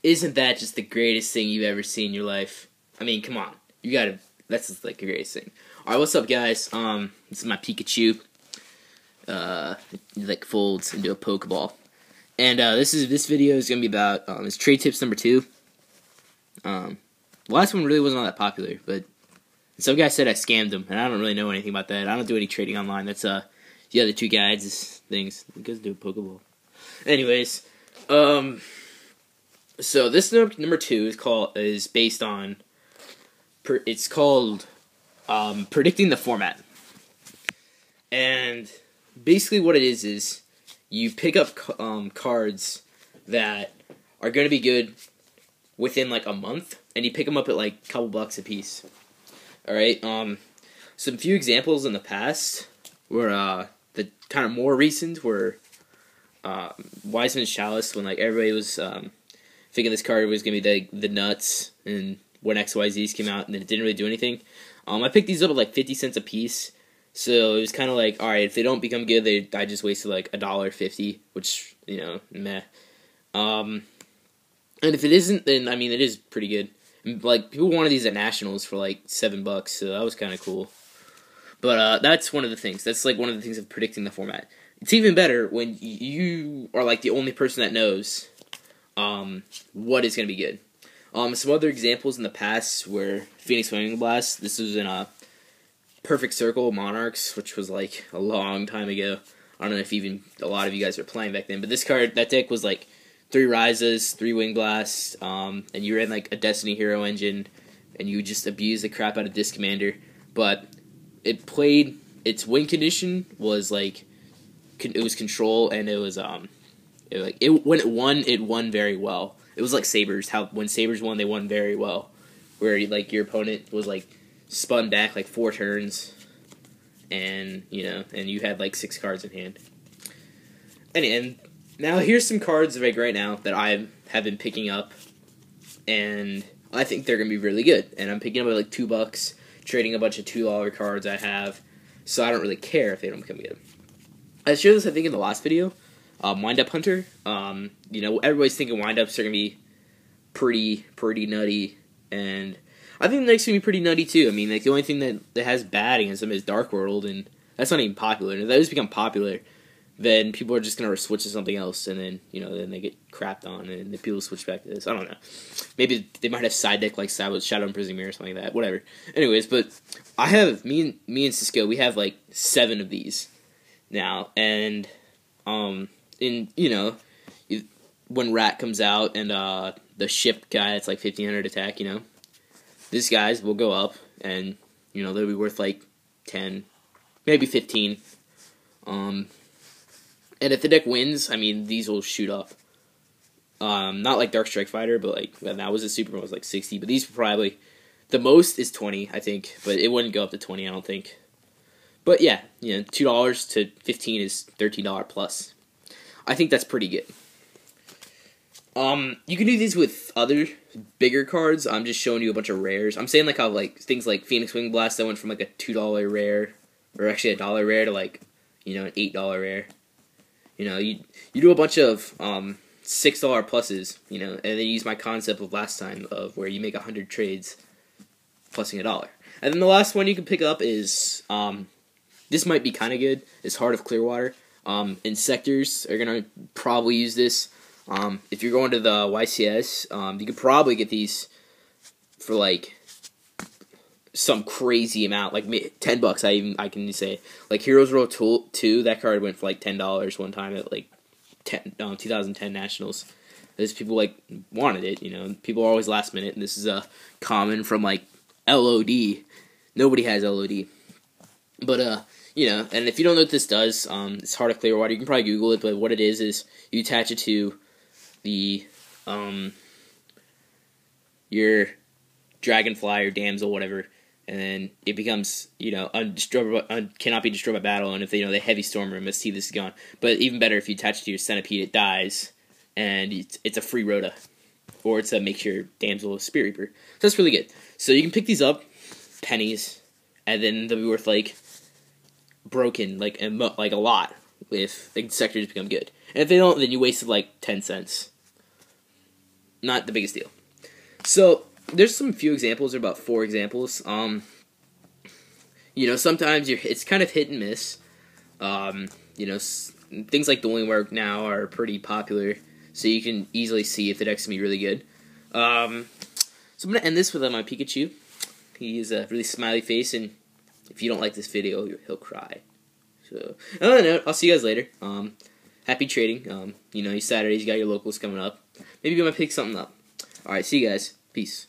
Isn't that just the greatest thing you've ever seen in your life? I mean, come on. That's just like the greatest thing. Alright, what's up, guys? This is my Pikachu. It like folds into a Pokeball. And this video is gonna be about it's trade tips number 2. The last one really wasn't all that popular, but some guy said I scammed him, and I don't really know anything about that. I don't do any trading online. That's the other two guys' things. You guys do a Pokeball. Anyways, so this number 2 is based on it's called predicting the format. And basically what it is you pick up cards that are going to be good within like a month, and you pick them up at like a couple bucks a piece. Alright, some few examples in the past were, the kind of more recent were, Wiseman's Chalice, when like everybody was, thinking this card was going to be the nuts, and when XYZs came out, and then it didn't really do anything. I picked these up at like 50 cents a piece, so it was kind of like, alright, if they don't become good, I just wasted like $1.50, which, you know, meh. And if it isn't, then, I mean, it is pretty good. Like, people wanted these at Nationals for like $7, so that was kind of cool. But that's one of the things. That's like one of the things of predicting the format. It's even better when you are like the only person that knows what is going to be good. Some other examples in the past were Phoenix Wing Blast. This was in a Perfect Circle Monarchs, which was like a long time ago. I don't know if even a lot of you guys were playing back then, but that deck was like 3 Rises, 3 Wing Blasts, and you ran like a Destiny Hero engine, and you just abused the crap out of Disc Commander. But its win condition was like, it was control, and it was when it won very well. It was like Sabres. When Sabres won, they won very well. Where like your opponent was like spun back like 4 turns, and you had like 6 cards in hand. And now here's some cards like right now that I have been picking up, and I think they're gonna be really good. And I'm picking up at like $2, trading a bunch of $2 cards I have, so I don't really care if they don't become good. I showed this I think in the last video. Wind Up Hunter. Everybody's thinking wind ups are gonna be pretty nutty, and I think the next gonna be pretty nutty too. I mean, like the only thing that has bad against them is Dark World, and that's not even popular. And if that does become popular, then people are just gonna switch to something else, and then then they get crapped on, and then people switch back to this. I don't know. Maybe they might have side deck like Shadow and Prison Mirror or something like that. Whatever. Anyways, but I have me and Cisco. We have like 7 of these now, and when Rat comes out and the ship guy that's like 1500 attack, these guys will go up, and they'll be worth like 10, maybe 15. And if the deck wins, I mean, these will shoot up. Not like Dark Strike Fighter, but like that was a Superman was like 60. But these probably the most is 20, I think, but it wouldn't go up to 20, I don't think. But yeah, $2 to 15 is $13 plus. I think that's pretty good. You can do these with other bigger cards. I'm just showing you a bunch of rares. I'm saying like how like things like Phoenix Wing Blast that went from like a $2 rare, or actually $1 rare to like an $8 rare. You do a bunch of $6 pluses, and then you use my concept of last time of where you make 100 trades plusing $1. And then the last one you can pick up is this might be kind of good. It's Heart of Clearwater. Insectors are gonna probably use this. If you're going to the YCS, you could probably get these for like some crazy amount, like $10. I can say like Heroes Row 2. That card went for like $10 one time at like 2010 Nationals. There's people like wanted it. People are always last minute, and this is a common from like LOD. Nobody has LOD, but and if you don't know what this does, it's Heart of Clearwater. You can probably Google it, but what it is you attach it to the your Dragonfly or Damsel, whatever, and then it becomes undestroyable, cannot be destroyed by battle. And if they heavy storm or must see this is gone. But even better, if you attach it to your Centipede, it dies, and it's a free Rhoda, or it's a make your Damsel a Spirit Reaper. So that's really good. So you can pick these up pennies, and then they'll be worth like broken like a lot if the sectors become good. And if they don't, then you wasted like 10 cents. not the biggest deal. So there's some few examples, or about 4 examples. Sometimes it's kind of hit and miss. Things like dueling work now are pretty popular, so you can easily see if the deck's gonna be really good. So I'm gonna end this with my Pikachu. He's a really smiley face, and if you don't like this video, he'll cry. So on that note, I'll see you guys later. Happy trading. These Saturdays, you got your locals coming up. Maybe you might pick something up. Alright, see you guys. Peace.